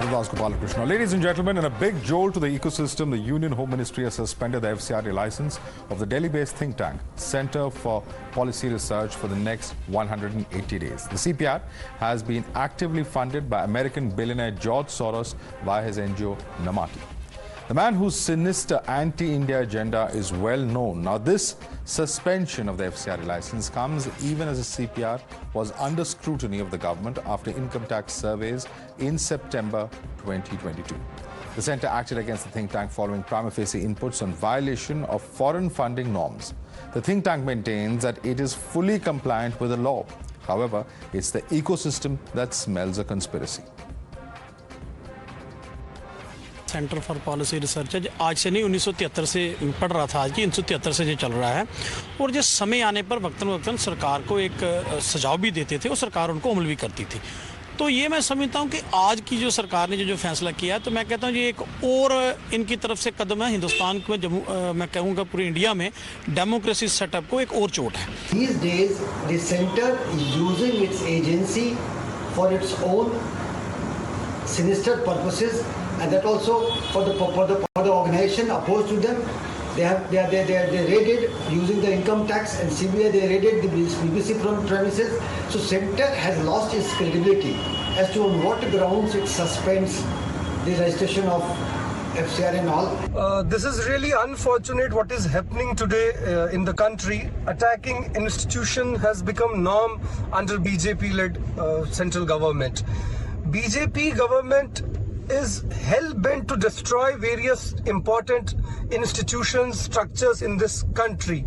Ladies and gentlemen, in a big jolt to the ecosystem, the Union Home Ministry has suspended the FCRA license of the Delhi-based think tank, Center for Policy Research, for the next 180 days. The CPR has been actively funded by American billionaire George Soros via his NGO Namati. The man whose sinister anti-India agenda is well known. Now, this suspension of the FCRA license comes even as the CPR was under scrutiny of the government after income tax surveys in September 2022. The centre acted against the think tank following prima facie inputs on violation of foreign funding norms. The think tank maintains that it is fully compliant with the law. However, it's the ecosystem that smells a conspiracy. Centre for policy research है, आज से नहीं 1973 से पढ़ रहा था, आज की 1973 से ये चल रहा है। और जिस समय आने पर वक्तन वक्तन सरकार को एक सुझाव भी देते थे और सरकार उनको अमल भी करती थी। तो ये मैं समझता हूँ कि आज की जो सरकार ने जो फैसला किया है, तो मैं कहता हूँ ये एक और इनकी तरफ से कदम है हिंदुस्तान में, मैं कहूँगा पूरी इंडिया में डेमोक्रेसी सेटअप को एक और चोट है। These days, the center is using its agency for its own sinister purposes, and that also for the organization opposed to them. They raided using the income tax, and CBI they raided the BBC premises. So center has lost its credibility as to on what grounds it suspends the registration of FCRA and all. This is really unfortunate what is happening today in the country. Attacking institution has become norm under BJP-led central government. BJP government is hell-bent to destroy various important institutions, structures in this country.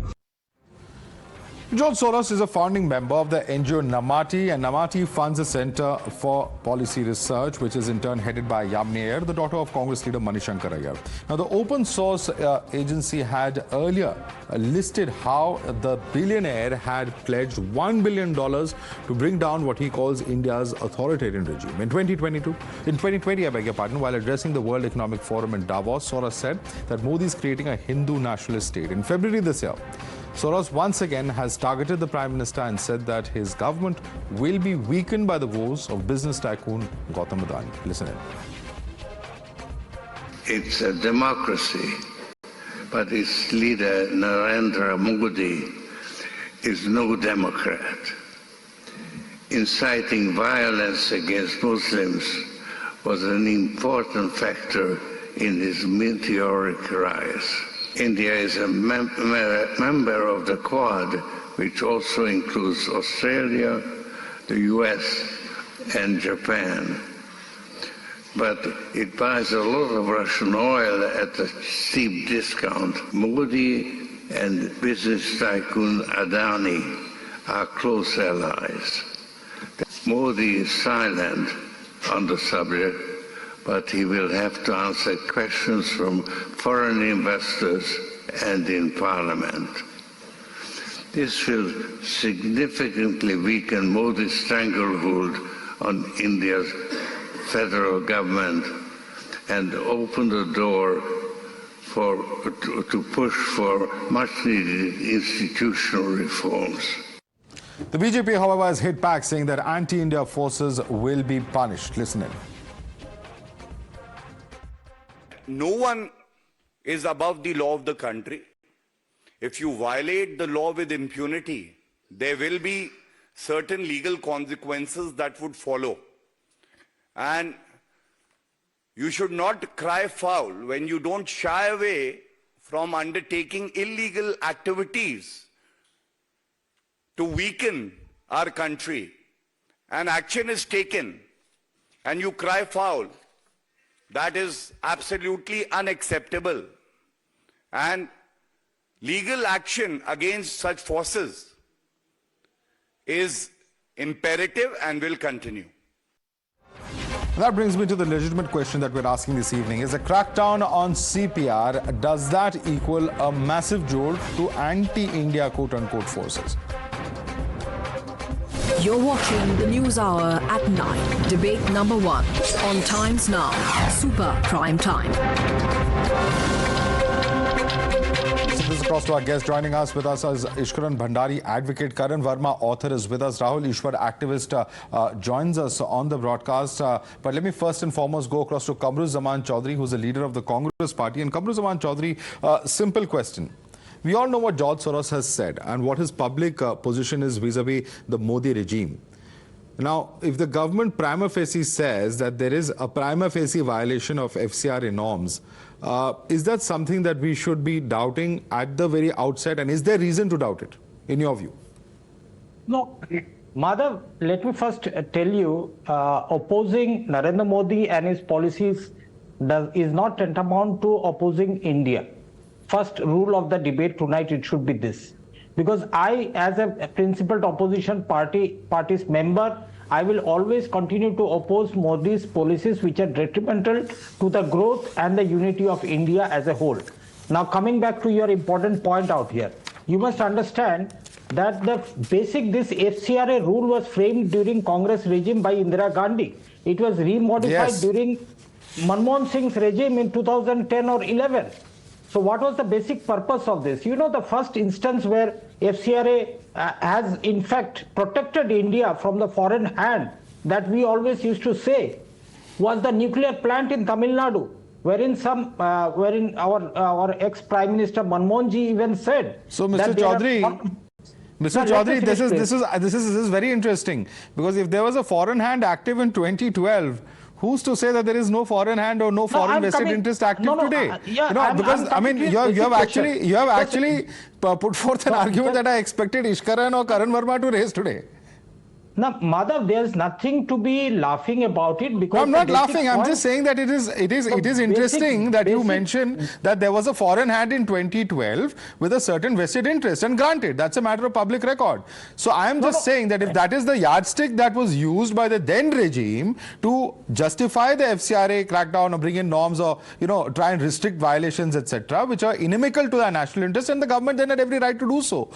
George Soros is a founding member of the NGO Namati, and Namati funds a Center for Policy Research, which is in turn headed by Yamini Iyer, the daughter of Congress leader Manishankar Iyer. Now, the open source agency had earlier listed how the billionaire had pledged $1 billion to bring down what he calls India's authoritarian regime. In 2020, I beg your pardon, while addressing the World Economic Forum in Davos, Soros said that Modi is creating a Hindu nationalist state. In February this year, Soros once again has targeted the Prime Minister and said that his government will be weakened by the woes of business tycoon Gautam Adani. Listen in. It's a democracy, but its leader, Narendra Modi, is no Democrat. Inciting violence against Muslims was an important factor in his meteoric rise. India is a member of the Quad, which also includes Australia, the US, and Japan. But it buys a lot of Russian oil at a steep discount. Modi and business tycoon Adani are close allies. Modi is silent on the subject, but he will have to answer questions from foreign investors and in Parliament. This will significantly weaken Modi's stranglehold on India's federal government and open the door to push for much-needed institutional reforms. The BJP, however, has hit back, saying that anti-India forces will be punished. Listen in. No one is above the law of the country. If you violate the law with impunity, there will be certain legal consequences that would follow. And you should not cry foul when you don't shy away from undertaking illegal activities to weaken our country. And action is taken and you cry foul. That is absolutely unacceptable. And legal action against such forces is imperative and will continue. That brings me to the legitimate question that we're asking this evening. Is a crackdown on CPR, does that equal a massive jolt to anti-India quote-unquote forces? You're watching the News Hour at 9. Debate number 1 on Times Now. Super Prime Time. pass this across to our guest. Joining us with us is Ishkaran Bhandari, advocate. Karan Verma, author, is with us. Rahul Ishwar, activist, joins us on the broadcast. But let me first and foremost go across to Kamru Zaman Chaudhary, who's the leader of the Congress Party. And Kamru Zaman Chaudhary, simple question. We all know what George Soros has said and what his public position is vis-a-vis the Modi regime. Now, if the government prima facie says that there is a prima facie violation of FCRA norms, is that something that we should be doubting at the very outset? And is there reason to doubt it, in your view? No, Madhav, let me first tell you, opposing Narendra Modi and his policies is not tantamount to opposing India. First rule of the debate tonight, it should be this. Because I, as a principled opposition party's member, I will always continue to oppose Modi's policies which are detrimental to the growth and the unity of India as a whole. Now, coming back to your important point out here, you must understand that this FCRA rule was framed during Congress regime by Indira Gandhi. It was remodified during Manmohan Singh's regime in 2010 or 11. So what was the basic purpose of this? You know, the first instance where FCRA has in fact protected India from the foreign hand that we always used to say was the nuclear plant in Tamil Nadu, wherein our ex-Prime Minister Manmohan ji even said. So, Mr. Chaudhary, this is very interesting, because if there was a foreign hand active in 2012, who's to say that there is no foreign hand or no foreign vested interest active today? You have actually put forth an argument that I expected Ishkaran or Karan Verma to raise today. Now, Madhav, there's nothing to be laughing about it, because I'm not laughing. I'm just saying that it is interesting that you mentioned that there was a foreign hand in 2012 with a certain vested interest, and granted, that's a matter of public record. So I am just saying that if that is the yardstick that was used by the then regime to justify the FCRA crackdown or bring in norms or try and restrict violations, etc., which are inimical to the national interest, and the government then had every right to do so.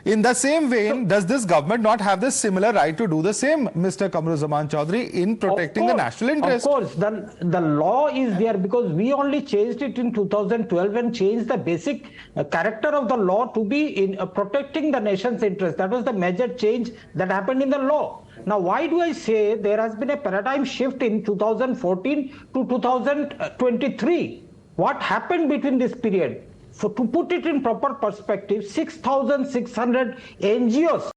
In the same vein, does this government not have the similar right to do the same, Mr. Kamru Zaman Chaudhary, in protecting the national interest? Of course, the law is there, because we only changed it in 2012 and changed the basic character of the law to be in protecting the nation's interest. That was the major change that happened in the law. Now, why do I say there has been a paradigm shift in 2014 to 2023? What happened between this period? So to put it in proper perspective, 6,600 NGOs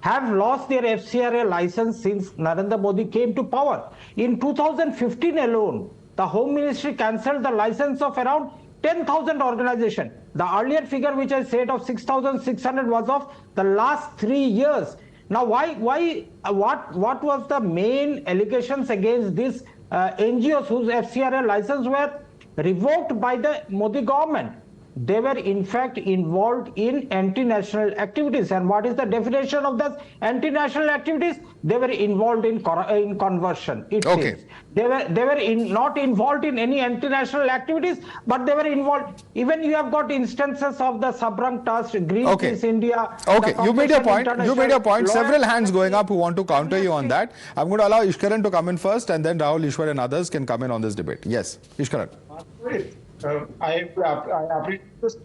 have lost their FCRA license since Narendra Modi came to power. In 2015 alone, the Home Ministry cancelled the license of around 10,000 organizations. The earlier figure which I said of 6,600 was of the last 3 years. Now, what was the main allegations against these NGOs whose FCRA license were revoked by the Modi government? They were in fact involved in anti-national activities. And what is the definition of those anti-national activities? They were involved in conversion. It says. They were not involved in any anti-national activities, but they were involved. Even you have got instances of the Sabrang Trust, Greenpeace India. You made your point. You made your point. Several hands going up who want to counter you on that. I'm going to allow Ishkaran to come in first, and then Rahul Ishwar and others can come in on this debate. Yes, Ishkaran. I appreciate this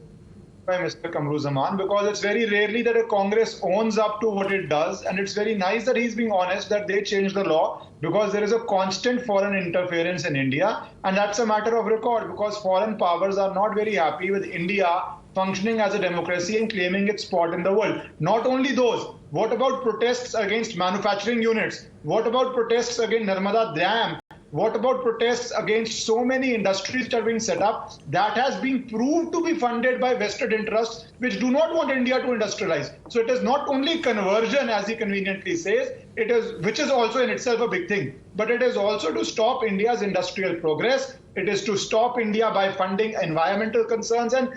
by Mr. Kamru Zaman, because it's very rarely that a Congress owns up to what it does, and it's very nice that he's being honest that they changed the law, because there is a constant foreign interference in India, and that's a matter of record, because foreign powers are not very happy with India functioning as a democracy and claiming its spot in the world. Not only those, what about protests against manufacturing units? What about protests against Narmada Dam? What about protests against so many industries that are being set up that has been proved to be funded by vested interests which do not want India to industrialize? So it is not only conversion, as he conveniently says, which is also in itself a big thing, but it is also to stop India's industrial progress. It is to stop India by funding environmental concerns. And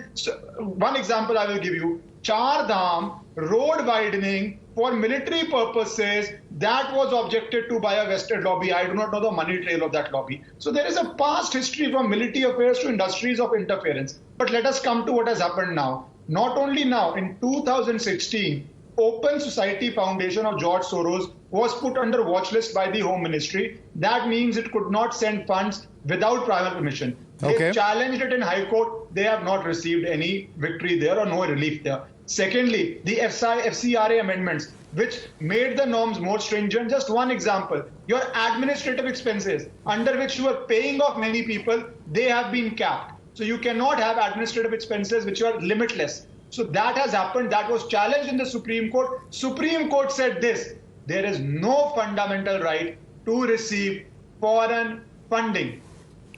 one example I will give you, Char Dham road widening for military purposes, that was objected to by a vested lobby. I do not know the money trail of that lobby. So there is a past history from military affairs to industries of interference. But let us come to what has happened now. Not only now, in 2016, Open Society Foundation of George Soros was put under watch list by the Home Ministry. That means it could not send funds without prior permission. They challenged it in High Court. they have not received any victory there or no relief there. Secondly, the FCRA amendments, which made the norms more stringent. Just one example, your administrative expenses, under which you are paying off many people, they have been capped. So you cannot have administrative expenses which are limitless. So that has happened. That was challenged in the Supreme Court. Supreme Court said this: there is no fundamental right to receive foreign funding.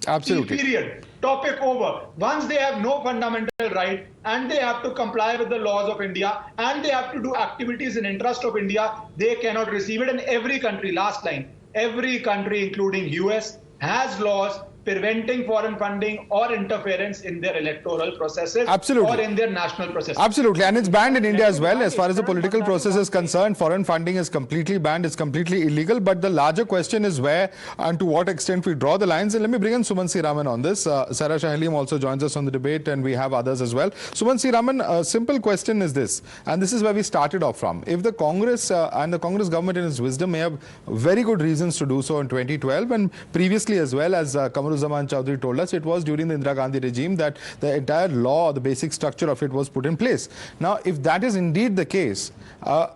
Absolutely. Period. Topic over. Once they have no fundamental right and they have to comply with the laws of India and they have to do activities in interest of India, they cannot receive it. And every country, last line, every country including US has laws preventing foreign funding or interference in their electoral processes. Absolutely. Or in their national processes. Absolutely. And it's banned in India as well. As far as the political process is concerned, foreign funding is completely banned. It's completely illegal. But the larger question is where and to what extent we draw the lines. And let me bring in Suman C. Raman on this. Sarah Shah Halim also joins us on the debate, and we have others as well. Suman C. Raman, a simple question is this, and this is where we started off from. If the Congress and the Congress government in its wisdom may have very good reasons to do so in 2012 and previously as well, as Zaman Chowdhury told us, it was during the Indira Gandhi regime that the entire law, the basic structure of it was put in place. Now, if that is indeed the case,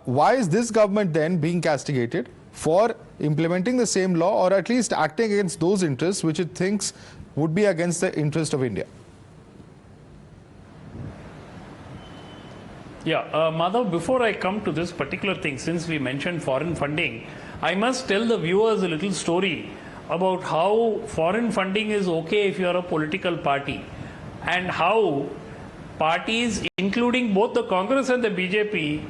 why is this government then being castigated for implementing the same law, or at least acting against those interests which it thinks would be against the interest of India? Yeah, Madhav, before I come to this particular thing, since we mentioned foreign funding, I must tell the viewers a little story about how foreign funding is okay if you are a political party, and how parties, including both the Congress and the BJP,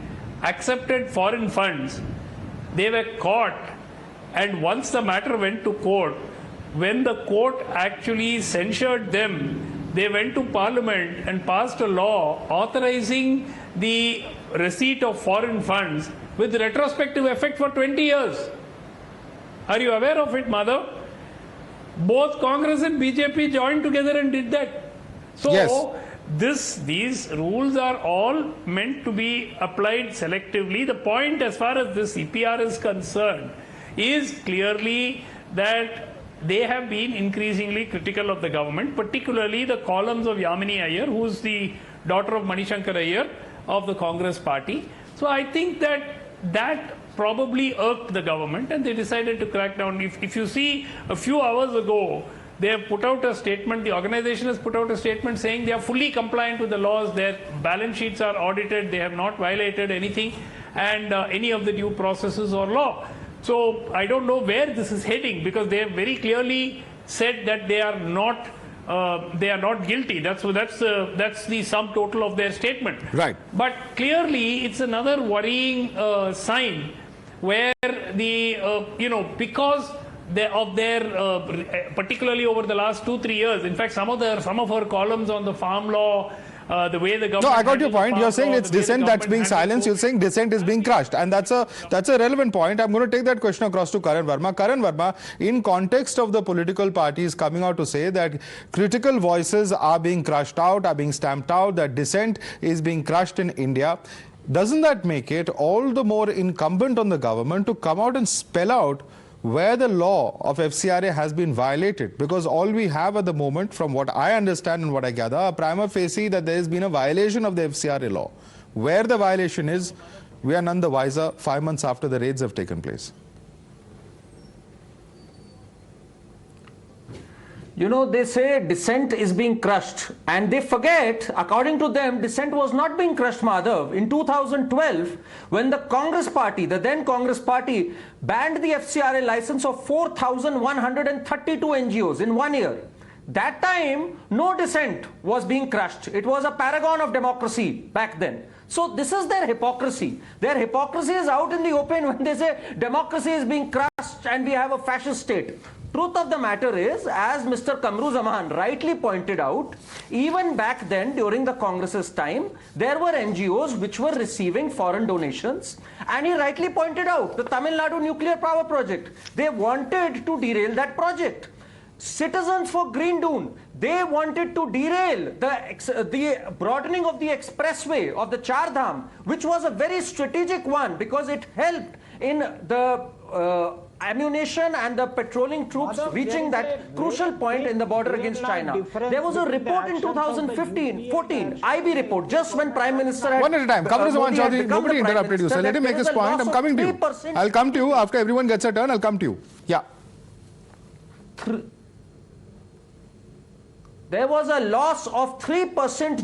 accepted foreign funds. They were caught, and once the matter went to court, when the court actually censured them, they went to Parliament and passed a law authorizing the receipt of foreign funds with retrospective effect for 20 years. Are you aware of it, Madhav? Both Congress and BJP joined together and did that. So yes. These rules are all meant to be applied selectively. The point as far as the CPR is concerned is clearly that they have been increasingly critical of the government, particularly the columns of Yamini Iyer, who is the daughter of Manishankar Iyer of the Congress party. So I think that probably irked the government, and they decided to crack down. If you see, a few hours ago, they have put out a statement, the organization has put out a statement saying they are fully compliant with the laws, their balance sheets are audited, they have not violated anything and any of the due processes or law. So I don't know where this is heading, because they have very clearly said that they are not guilty. That's the sum total of their statement. Right. But clearly, it's another worrying sign where because of their particularly over the last 2-3 years. In fact, some of her columns on the farm law. The way the government. No, I got your point. You're saying it's dissent that's being silenced. You're saying dissent is being crushed, and that's a relevant point. I'm going to take that question across to Karan Verma. Karan Verma, in context of the political parties coming out to say that critical voices are being crushed out, are being stamped out, that dissent is being crushed in India, doesn't that make it all the more incumbent on the government to come out and spell out where the law of FCRA has been violated? Because all we have at the moment, from what I understand and what I gather, a prima facie that there has been a violation of the FCRA law. Where the violation is, we are none the wiser 5 months after the raids have taken place. You know, they say dissent is being crushed, and they forget, according to them, dissent was not being crushed, Madhav. In 2012, when the Congress party, the then Congress party, banned the FCRA license of 4,132 NGOs in 1 year, that time, no dissent was being crushed. It was a paragon of democracy back then. So this is their hypocrisy. Their hypocrisy is out in the open when they say democracy is being crushed and we have a fascist state. Truth of the matter is, as Mr. Kamruzaman rightly pointed out, even back then during the Congress's time, there were NGOs which were receiving foreign donations, and he rightly pointed out the Tamil Nadu nuclear power project. They wanted to derail that project. Citizens for Green Dune, they wanted to derail the broadening of the expressway of the Char Dham, which was a very strategic one because it helped in the ammunition and the patrolling troops reaching that crucial point in the border against China. There was a report in 2014 IB report, just when Prime Minister had... One at a time. Nobody interrupted you, sir. Let him make his point. I'm coming to you. I'll come to you after everyone gets a turn. I'll come to you. Yeah. There was a loss of 3%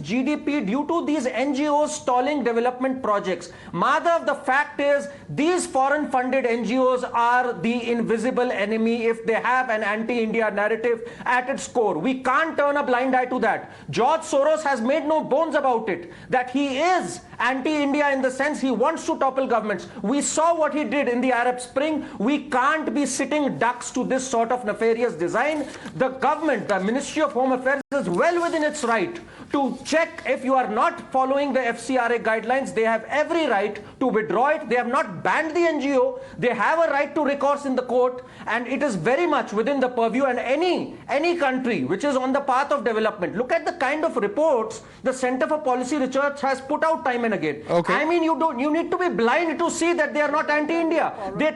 GDP due to these NGOs stalling development projects. Madhav, the fact is, these foreign funded NGOs are the invisible enemy if they have an anti-India narrative at its core. We can't turn a blind eye to that. George Soros has made no bones about it, that he is anti-India in the sense he wants to topple governments. We saw what he did in the Arab Spring. We can't be sitting ducks to this sort of nefarious design. The government, the Ministry of Home Affairs, is well within its right to check if you are not following the FCRA guidelines. They have every right to withdraw it. They have not banned the NGO. They have a right to recourse in the court, and it is very much within the purview. And any country which is on the path of development, look at the kind of reports the Center for Policy Research has put out time and again. Okay. I mean, you need to be blind to see that they are not anti-India. They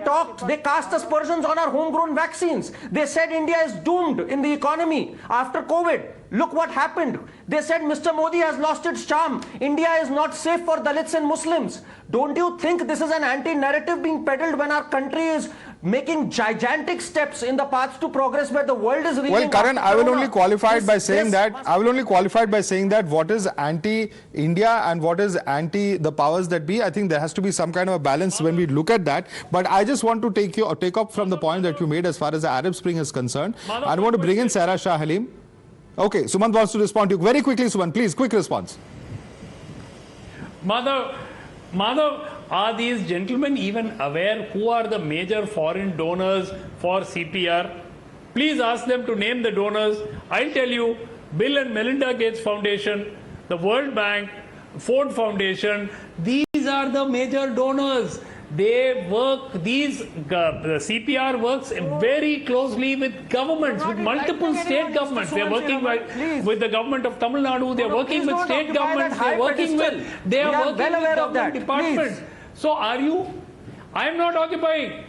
cast aspersions on our homegrown vaccines. They said India is doomed in the economy after COVID. Look what happened. They said Mr. Modi has lost its charm. India is not safe for Dalits and Muslims. Don't you think this is an anti-narrative being peddled when our country is making gigantic steps in the path to progress where the world is reaching? Well, Karan, I will only qualify it by saying that what is anti-India and what is anti the powers that be. I think there has to be some kind of a balance when we look at that. But I just want to take up from the point that you made as far as the Arab Spring is concerned. I want to bring in Sarah Shah Halim. Okay, Sumant wants to respond to you. Very quickly, Sumant, please, quick response. Madhav, are these gentlemen even aware who are the major foreign donors for CPR? Please ask them to name the donors. I'll tell you, Bill and Melinda Gates Foundation, the World Bank, Ford Foundation, these are the major donors. They work, the CPR works very closely with governments, with multiple state governments. They're working with the government of Tamil Nadu, they're working with state governments, they're working with government departments. So I'm not occupying.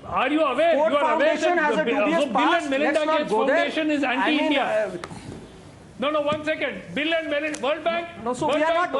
Are you aware? Ford you are aware that Bill and Melinda Gates Foundation is anti-India. No, one second. Bill and Melinda, World Bank. No, so we are not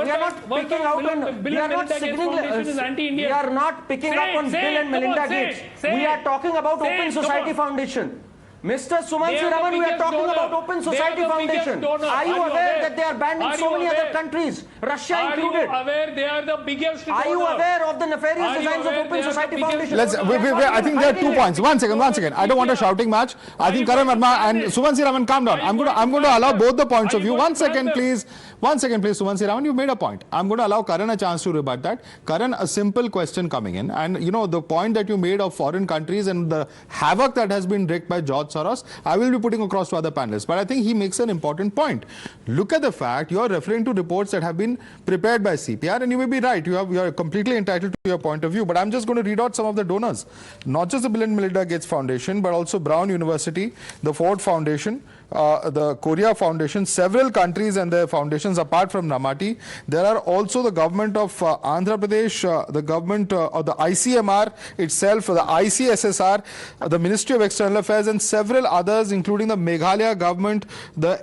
picking out on. We are not signaling. We are not picking up on Bill and Melinda Gates. We are talking about Open Society Foundation. Mr. Sumant Siraman, we are talking about Open Society Foundation. Are you aware that they are banned in so many other countries, Russia included? Are you aware they are the biggest donor? Are you aware of the nefarious designs of Open Society Foundation? I think there are 2 points. One second. I don't want a shouting match. I think Karan Verma and Sumant Siraman, calm down. I'm going to allow both the points of view. 1 second, please. 1 second, please, Sumant Siraman. You made a point. I'm going to allow Karan a chance to rebut that. Karan, a simple question coming in. And, the point that you made of foreign countries and the havoc that has been wreaked by George Soros, I will be putting across to other panelists. But I think he makes an important point. Look at the fact you are referring to reports that have been prepared by CPR, and you may be right. You are completely entitled to your point of view. But I'm just going to read out some of the donors. Not just the Bill and Melinda Gates Foundation, but also Brown University, the Ford Foundation, the Korea Foundation, several countries and their foundations apart from Namati. There are also the government of Andhra Pradesh, the government of the ICMR itself, the ICSSR, the Ministry of External Affairs, and several others, including the Meghalaya government, the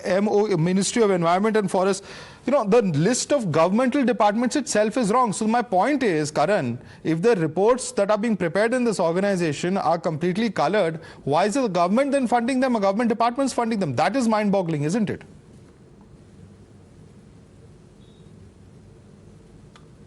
Ministry of Environment and Forest. The list of governmental departments itself is wrong. So my point is, Karan, if the reports that are being prepared in this organization are completely colored, why is the government then funding them, or government departments funding them? That is mind-boggling, isn't it?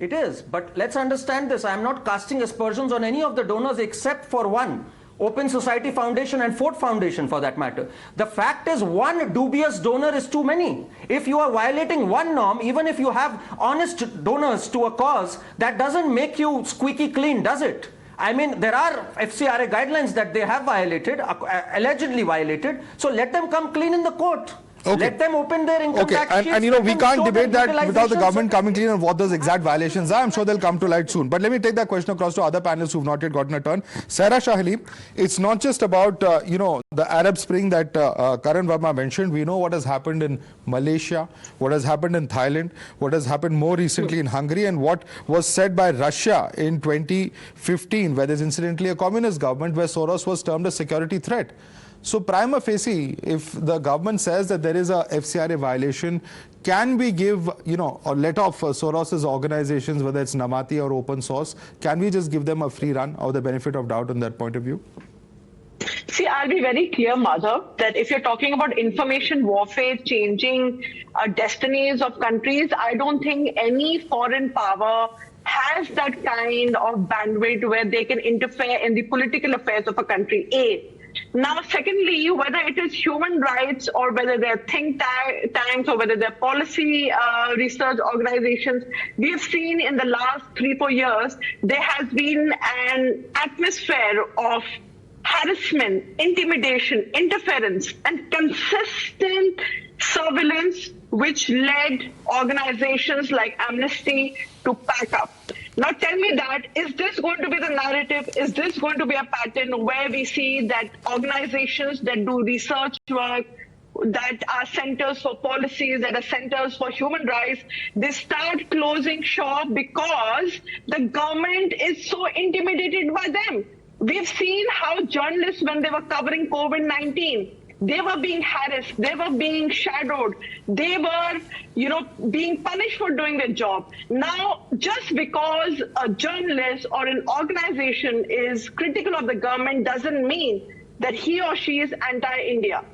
It is, but let's understand this. I am not casting aspersions on any of the donors except for one. Open Society Foundation and Ford Foundation for that matter. The fact is, one dubious donor is too many. If you are violating one norm, even if you have honest donors to a cause, that doesn't make you squeaky clean, does it? I mean, there are FCRA guidelines that they have violated, allegedly violated, so let them come clean in the court. Okay. Let them open their income Okay, tax sheets. and you know, let we them can't show debate their that without the utilizations. government coming clean on what those exact violations are. I'm sure they'll come to light soon. But let me take that question across to other panelists who've not yet gotten a turn. Sarah Shahli, it's not just about, you know, the Arab Spring that Karan Verma mentioned. We know what has happened in Malaysia, what has happened in Thailand, what has happened more recently in Hungary, and what was said by Russia in 2015, where there's incidentally a communist government where Soros was termed a security threat. So prima facie, if the government says that there is a FCRA violation, can we give, you know, or let off Soros's organizations, whether it's Namati or open source, can we just give them a free run or the benefit of doubt on that point of view? See, I'll be very clear, Madhav, that if you're talking about information warfare changing destinies of countries, I don't think any foreign power has that kind of bandwidth where they can interfere in the political affairs of a country, A. Now, secondly, whether it is human rights or whether they're think tanks or whether they're policy research organizations, we have seen in the last 3-4 years, there has been an atmosphere of harassment, intimidation, interference, and consistent surveillance, which led organizations like Amnesty to pack up. Now tell me that, is this going to be the narrative? Is this going to be a pattern where we see that organizations that do research work, that are centers for policies, that are centers for human rights, they start closing shop because the government is so intimidated by them? We've seen how journalists, when they were covering COVID-19, they were being harassed, they were being shadowed, they were, you know, being punished for doing their job. Now, just because a journalist or an organization is critical of the government doesn't mean that he or she is anti-India.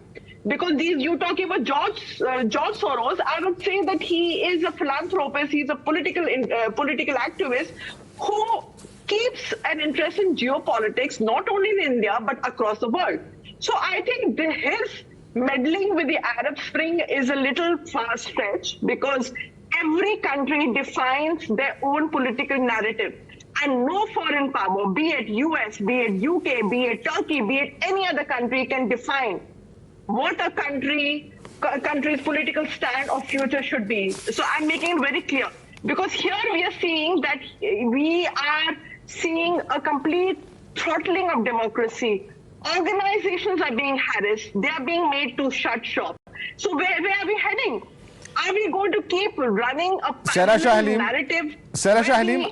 Because you talking about George Soros, I would say that he is a philanthropist, he's a political activist who keeps an interest in geopolitics, not only in India, but across the world. So I think his meddling with the Arab Spring is a little far-fetched because every country defines their own political narrative. And no foreign power, be it US, be it UK, be it Turkey, be it any other country, can define what a country's political stand or future should be. So I'm making it very clear. Because here we are seeing that we are seeing a complete throttling of democracy. Organizations are being harassed. They are being made to shut shop. So where are we heading? Are we going to keep running a narrative? Sarah Shahlim,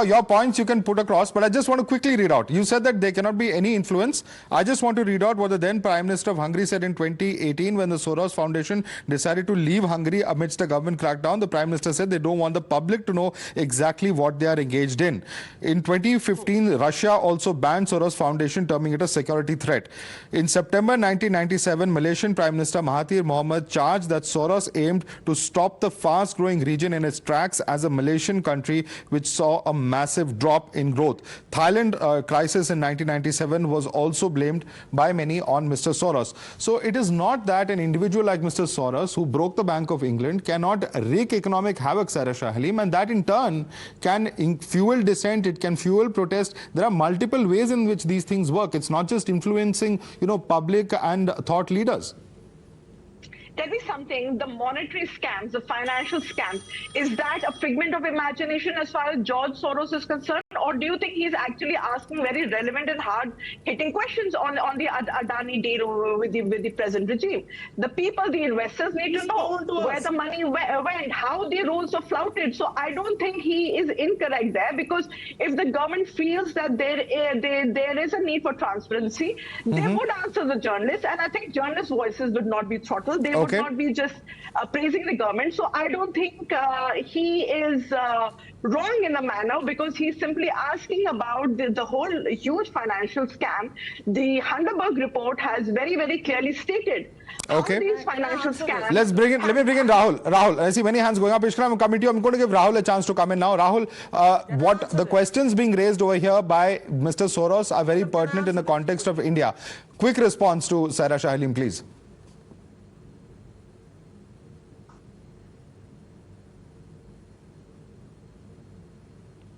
your points you can put across, but I just want to quickly read out. You said that there cannot be any influence. I just want to read out what the then Prime Minister of Hungary said in 2018 when the Soros Foundation decided to leave Hungary amidst a government crackdown. The Prime Minister said they don't want the public to know exactly what they are engaged in. In 2015, Russia also banned Soros Foundation, terming it a security threat. In September 1997, Malaysian Prime Minister Mahathir Mohamad charged that Soros aimed to stop the fast-growing region in its tracks as a Malaysian country which saw a massive drop in growth. Thailand crisis in 1997 was also blamed by many on Mr. Soros. So it is not that an individual like Mr. Soros, who broke the Bank of England, cannot wreak economic havoc, Sarah Shahlim, and that in turn can fuel dissent, it can fuel protest. There are multiple ways in which these things work. It's not just influencing, public and thought leaders. Tell me something, the monetary scams, the financial scams, is that a figment of imagination as far as George Soros is concerned? Or do you think he's actually asking very relevant and hard-hitting questions on the Adani deal with the present regime? The people, the investors need to know where the money went, how the rules are flouted. So I don't think he is incorrect there, because if the government feels that there is a need for transparency, they would answer the journalists, and I think journalists' voices would not be throttled. They would not be just praising the government. So I don't think he is wrong in the manner, because he's simply asking about the whole huge financial scam. The Hindenburg report has very, very clearly stated how these financial scams. Let me bring in Rahul. Rahul, I see many hands going up. Ishra, I'm coming to you. I'm going to give Rahul a chance to come in now. Rahul, what the questions being raised over here by Mr. Soros are very pertinent in the context of India. Quick response to Sarah Shahlim, please.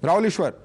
Rahul Ishwar.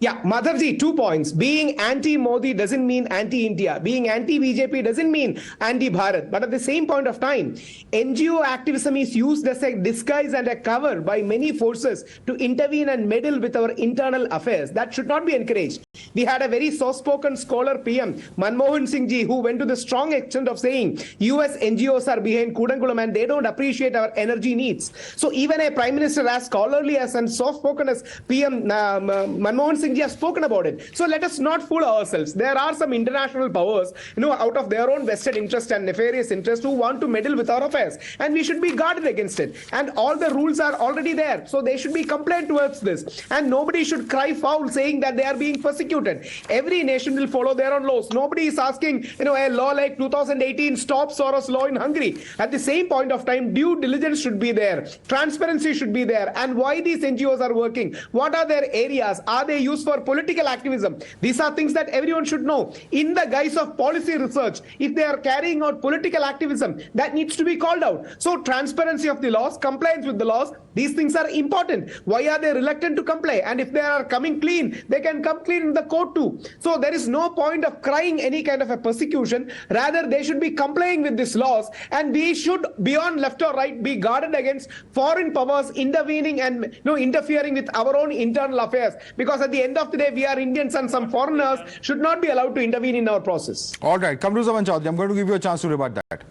Yeah, Madhavji, 2 points. Being anti-Modi doesn't mean anti-India. Being anti-BJP doesn't mean anti-Bharat. But at the same point of time, NGO activism is used as a disguise and a cover by many forces to intervene and meddle with our internal affairs. That should not be encouraged. We had a very soft-spoken scholar PM, Manmohan Singh ji, who went to the strong extent of saying US NGOs are behind Kudankulam and they don't appreciate our energy needs. So even a Prime Minister as scholarly as and soft-spoken as PM Manmohan Singh ji has spoken about it. So let us not fool ourselves. There are some international powers, out of their own vested interest and nefarious interest who want to meddle with our affairs. And we should be guarded against it. And all the rules are already there. So they should be compliant towards this. And nobody should cry foul saying that they are being persecuted. Every nation will follow their own laws. Nobody is asking, a law like 2018 stop Soros law in Hungary. At the same point of time, due diligence should be there. Transparency should be there. And why these NGOs are working? What are their areas? Are they used for political activism? These are things that everyone should know. In the guise of policy research, if they are carrying out political activism, that needs to be called out. So transparency of the laws, compliance with the laws, these things are important. Why are they reluctant to comply? And if they are coming clean, they can come clean in the court too. So there is no point of crying any kind of a persecution. Rather, they should be complying with these laws, and we should, beyond left or right, be guarded against foreign powers intervening and interfering with our own internal affairs. Because at the end of the day, we are Indians, and some foreigners should not be allowed to intervene in our process. All right, Kamruzaman Chaudhary, I'm going to give you a chance to rebut that.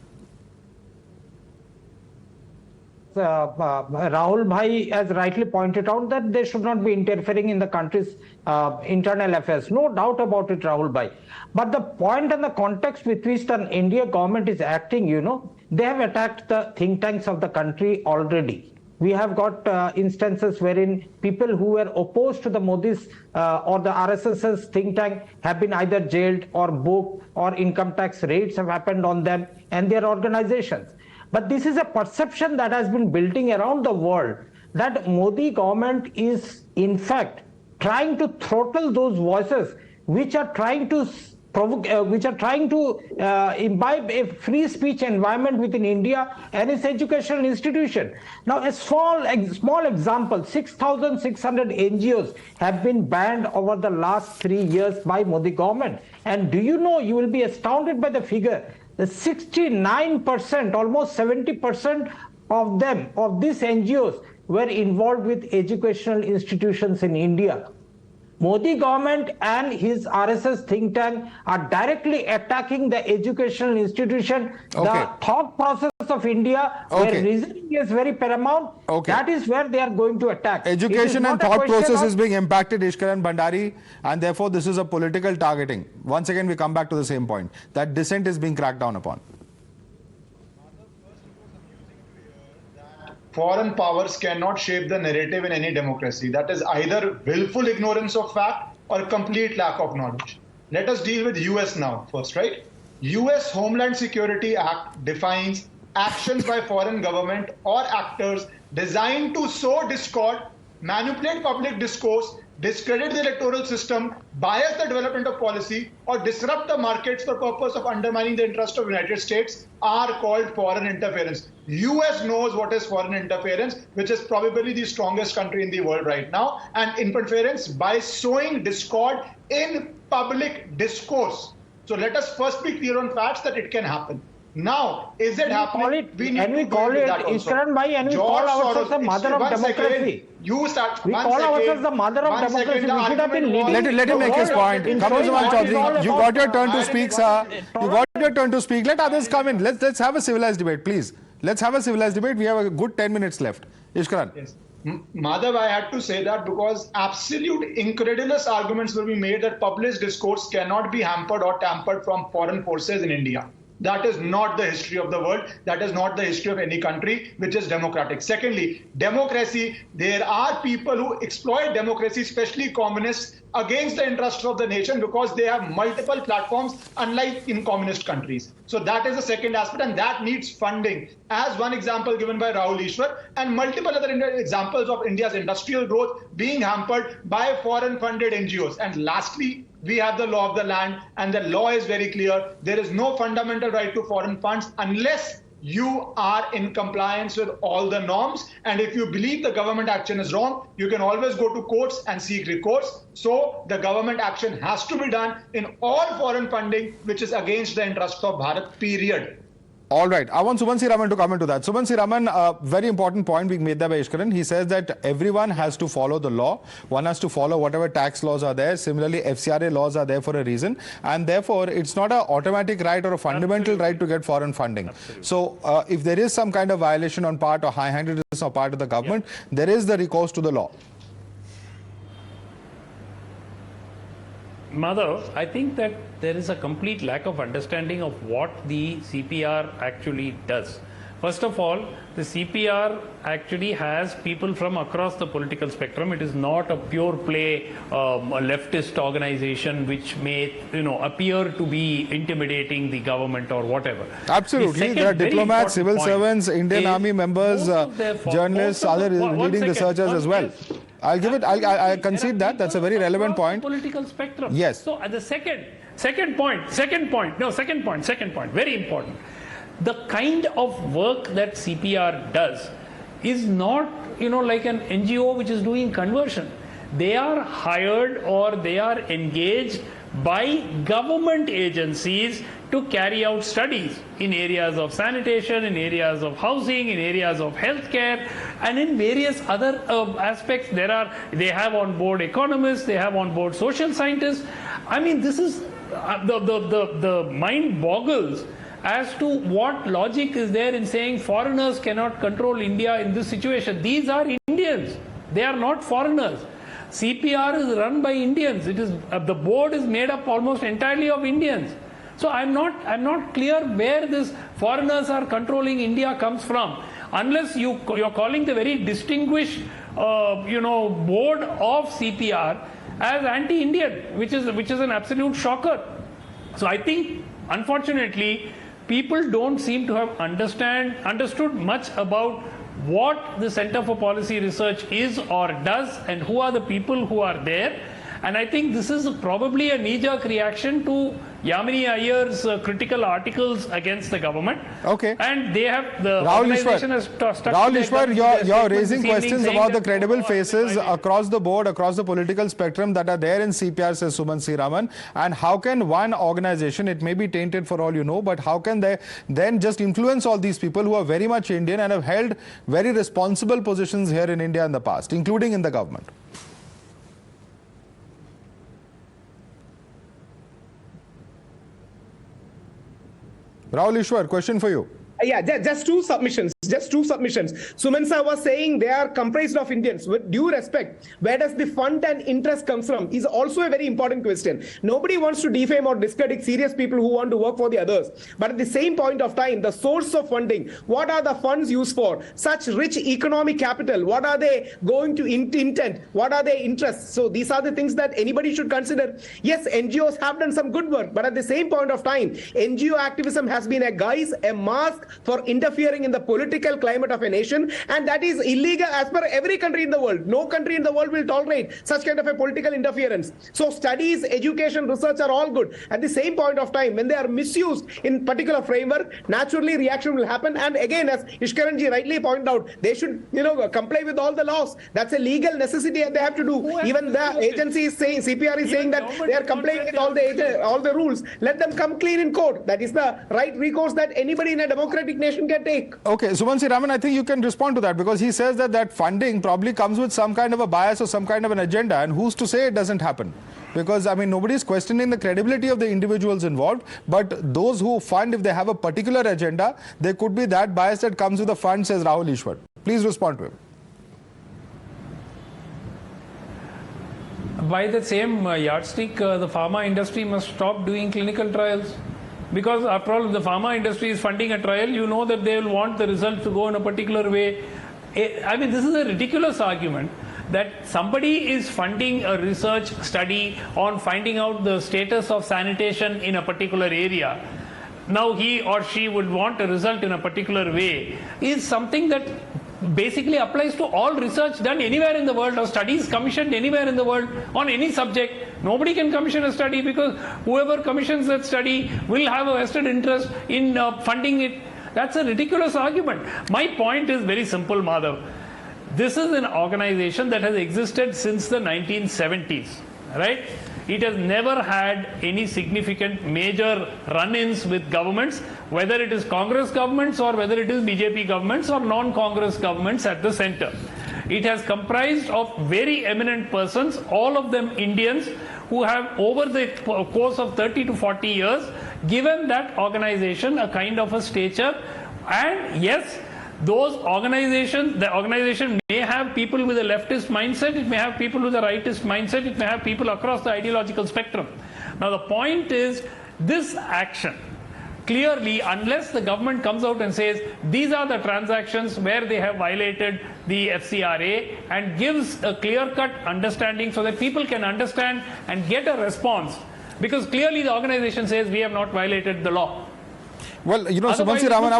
Rahul Bhai has rightly pointed out that they should not be interfering in the country's internal affairs. No doubt about it, Rahul Bhai. But the point and the context with which the India government is acting, they have attacked the think tanks of the country already. We have got instances wherein people who were opposed to the Modi's or the RSS's think tank have been either jailed or booked, or income tax raids have happened on them and their organizations. But this is a perception that has been building around the world that Modi government is in fact trying to throttle those voices which are trying to imbibe a free speech environment within India and its educational institution. Now, a small example, 6,600 NGOs have been banned over the last 3 years by Modi government. And do you know, you will be astounded by the figure, the 69%, almost 70% of them, of these NGOs, were involved with educational institutions in India. Modi government and his RSS think tank are directly attacking the educational institution, the thought process of India, where reasoning is very paramount. That is where they are going to attack. Education and thought process is being impacted, Ishkaran Bhandari, and therefore this is a political targeting. Once again, we come back to the same point, that dissent is being cracked down upon. Foreign powers cannot shape the narrative in any democracy. That is either willful ignorance of fact or complete lack of knowledge. Let us deal with US now first, right? US Homeland Security Act defines actions by foreign government or actors designed to sow discord, manipulate public discourse, discredit the electoral system, bias the development of policy, or disrupt the markets for purpose of undermining the interest of the United States are called foreign interference. US knows what is foreign interference, which is probably the strongest country in the world right now, and interference by sowing discord in public discourse. So let us first be clear on facts that it can happen. Now, is it happening? We call it Ishkaran Bhai, and we call ourselves the mother of democracy. We call ourselves the mother of democracy. We should have been leading. Let him make his point. Kamruzaman Chaudhary, you got your turn to speak, sir. You got your turn to speak. Let others come in. Let's have a civilized debate, please. Let's have a civilized debate. We have a good 10 minutes left. Ishkaran. Yes. Madhav, I had to say that because absolute incredulous arguments will be made that public discourse cannot be hampered or tampered from foreign forces in India. That is not the history of the world. That is not the history of any country which is democratic. Secondly, democracy, there are people who exploit democracy, especially communists, against the interests of the nation because they have multiple platforms, unlike in communist countries. So that is the second aspect, and that needs funding. As one example given by Rahul Ishwar, and multiple other examples of India's industrial growth being hampered by foreign-funded NGOs. And lastly, we have the law of the land, and the law is very clear. There is no fundamental right to foreign funds unless you are in compliance with all the norms. And if you believe the government action is wrong, you can always go to courts and seek recourse. So the government action has to be done in all foreign funding which is against the interest of Bharat, period. All right. I want Suman Raman to comment to that. Suman Raman, a very important point being made there by Ishkaran. He says that everyone has to follow the law. One has to follow whatever tax laws are there. Similarly, FCRA laws are there for a reason. And therefore, it's not an automatic right or a fundamental right to get foreign funding. So if there is some kind of violation on part or high-handedness on part of the government, there is the recourse to the law. Madhav, I think that there is a complete lack of understanding of what the CPR actually does. First of all, the CPR actually has people from across the political spectrum. It is not a pure play a leftist organization which may appear to be intimidating the government or whatever. Absolutely. There are diplomats, civil servants, Indian Army members, journalists, other leading researchers as well. Yes. I'll give it, I concede that. That's a very relevant point. Political spectrum. Yes. So at the second point, very important. The kind of work that CPR does is not, like an NGO which is doing conversion. They are hired or they are engaged by government agencies to carry out studies in areas of sanitation, in areas of housing, in areas of healthcare, and in various other aspects. They have on board economists, they have on board social scientists. I mean, this is the mind boggles as to what logic is there in saying foreigners cannot control India in this situation. These are Indians. They are not foreigners. CPR is run by Indians. It is the board is made up almost entirely of Indians. So I'm not clear where this foreigners are controlling India comes from, unless you're calling the very distinguished board of CPR as anti-Indian, which is an absolute shocker. So I think, unfortunately, people don't seem to have understood much about what the Center for Policy Research is or does and who are the people who are there. And I think this is probably a knee-jerk reaction to Yamini Iyer's critical articles against the government. Okay. And they have, the Rahul organization has stuck Rahul to Ishwar, you're raising questions saying about the that credible faces across the board, across the political spectrum that are there in CPR, says Suman Raman. And how can one organization, it may be tainted for all you know, but how can they then just influence all these people who are very much Indian and have held very responsible positions here in India in the past, including in the government? Rahul Ishwar, question for you. Yeah, just two submissions. Suman sir was saying they are comprised of Indians. With due respect, where does the fund and interest comes from is also a very important question. Nobody wants to defame or discredit serious people who want to work for the others. But at the same point of time, the source of funding, what are the funds used for? Such rich economic capital, what are they going to intend? What are their interests? So these are the things that anybody should consider. Yes, NGOs have done some good work, but at the same point of time, NGO activism has been a guise, a mask for interfering in the political climate of a nation, and that is illegal as per every country in the world. No country in the world will tolerate such kind of a political interference. So studies, education, research are all good. At the same point of time, when they are misused in particular framework, naturally reaction will happen. And again, as Ishkaranji rightly pointed out, they should comply with all the laws. That's a legal necessity and they have to do. Even the agency is saying, CPR is saying that they are complying with all the rules. Let them come clean in court. That is the right recourse that anybody in a democratic nation can take. Okay, Suman Raman, I think you can respond to that, because he says that funding probably comes with some kind of a bias or some kind of an agenda, and who's to say it doesn't happen? Because, I mean, nobody is questioning the credibility of the individuals involved, but those who fund, if they have a particular agenda, there could be that bias that comes with the fund, says Rahul Ishwar. Please respond to him. By the same yardstick, the pharma industry must stop doing clinical trials. Because after all, if the pharma industry is funding a trial, you know that they will want the results to go in a particular way. I mean, this is a ridiculous argument that somebody is funding a research study on finding out the status of sanitation in a particular area. Now he or she would want a result in a particular way is something that basically applies to all research done anywhere in the world or studies commissioned anywhere in the world on any subject. Nobody can commission a study because whoever commissions that study will have a vested interest in funding it. That's a ridiculous argument. My point is very simple, Madhav. This is an organization that has existed since the 1970s, right? It has never had any significant major run-ins with governments, whether it is Congress governments or whether it is BJP governments or non-Congress governments at the center. It has comprised of very eminent persons, all of them Indians, who have over the course of 30 to 40 years given that organization a kind of a stature. And yes, those organizations, the organization may have people with a leftist mindset, it may have people with a rightist mindset, it may have people across the ideological spectrum. Now the point is, this action, clearly, unless the government comes out and says these are the transactions where they have violated the FCRA and gives a clear-cut understanding so that people can understand and get a response, because clearly the organization says we have not violated the law. Well, you know, Sumansi Raman, I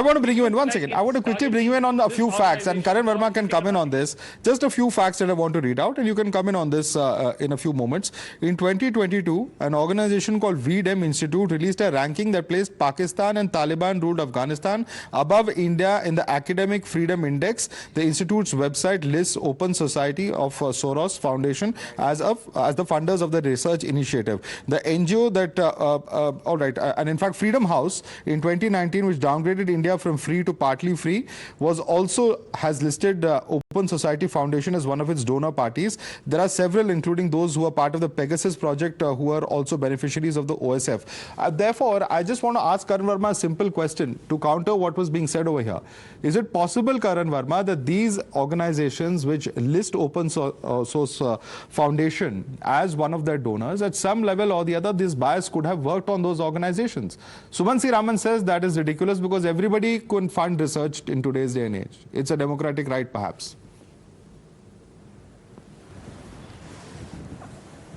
want to bring you in one second. I want to quickly bring you in on a few facts, and Karan Verma can come in on this. Just a few facts that I want to read out, and you can come in on this in a few moments. In 2022, an organization called VDEM Institute released a ranking that placed Pakistan and Taliban-ruled Afghanistan above India in the Academic Freedom Index. The institute's website lists Open Society of Soros Foundation as the funders of the research initiative. The NGO that, all right, and in fact, Freedom House in 2019, which downgraded India from free to partly free, has listed Open Society Foundation as one of its donor parties. There are several, including those who are part of the Pegasus project, who are also beneficiaries of the OSF. Therefore, I just want to ask Karan Verma a simple question to counter what was being said over here. Is it possible, Karan Verma, that these organizations which list Open Source Foundation as one of their donors, at some level or the other, this bias could have worked on those organizations? Sumansi Raman says that is ridiculous because everybody can fund research in today's day and age. It's a democratic right, perhaps.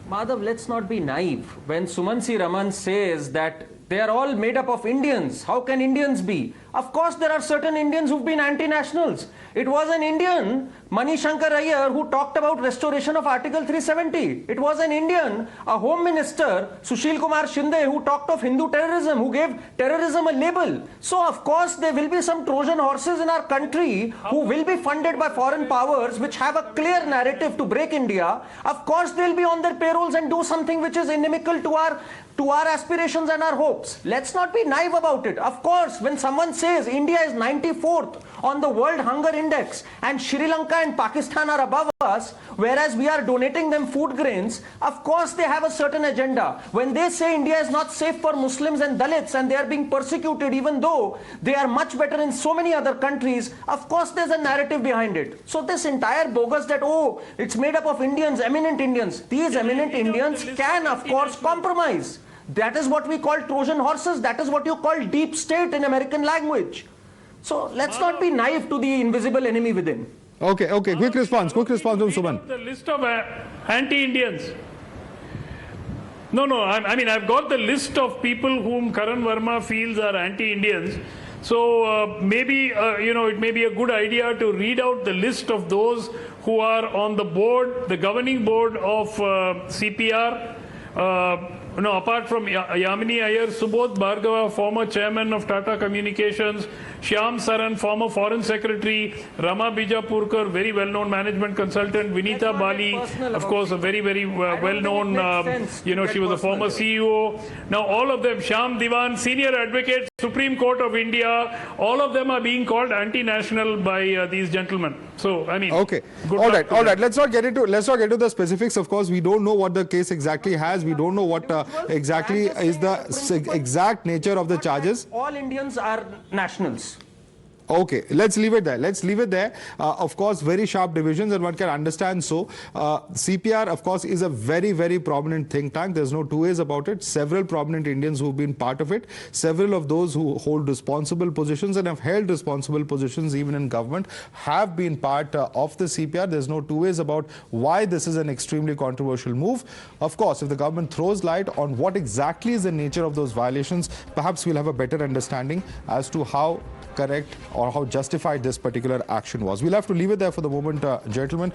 Madhav, let's not be naive. When Sumansi Raman says that they are all made up of Indians, how can Indians be? Of course, there are certain Indians who've been anti-nationals. It was an Indian, Mani Shankar Iyer, who talked about restoration of Article 370. It was an Indian, a Home Minister, Sushil Kumar Shinde, who talked of Hindu terrorism, who gave terrorism a label. So, of course, there will be some Trojan horses in our country who will be funded by foreign powers which have a clear narrative to break India. Of course, they'll be on their payrolls and do something which is inimical to our aspirations and our hopes. Let's not be naive about it. Of course, when someone says India is 94th on the World Hunger Index and Sri Lanka and Pakistan are above us, whereas we are donating them food grains, of course they have a certain agenda. When they say India is not safe for Muslims and Dalits and they are being persecuted even though they are much better in so many other countries, of course there's a narrative behind it. So this entire bogus that, oh, it's made up of Indians, eminent Indians, these eminent Indians can of course compromise. That is what we call Trojan horses. That is what you call deep state in American language. So let's not be naive to the invisible enemy within. Okay. Quick response from Suman. The list of anti-Indians. No. I mean, I've got the list of people whom Karan Verma feels are anti-Indians. So maybe, it may be a good idea to read out the list of those who are on the board, the governing board of CPR. Apart from Yamini Iyer, Subodh Bhargava, former chairman of Tata Communications, Shyam Saran, former foreign secretary, Rama Bijapurkar, very well-known management consultant, Vinita Bali, of course, a very, very well-known, she was a former CEO. Now, all of them, Shyam Diwan, senior advocate, Supreme Court of India, all of them are being called anti-national by these gentlemen. So, I mean, okay. All right. Let's not get into the specifics. Of course, we don't know what the case exactly has. We don't know what exactly is the exact nature of the charges. All Indians are nationals. Okay, let's leave it there. Of course, very sharp divisions, and one can understand so. CPR, of course, is a very, very prominent think tank. There's no two ways about it. Several prominent Indians who've been part of it. Several of those who hold responsible positions and have held responsible positions even in government have been part of the CPR. There's no two ways about why this is an extremely controversial move. Of course, if the government throws light on what exactly is the nature of those violations, perhaps we'll have a better understanding as to how correct or how justified this particular action was. We'll have to leave it there for the moment, gentlemen.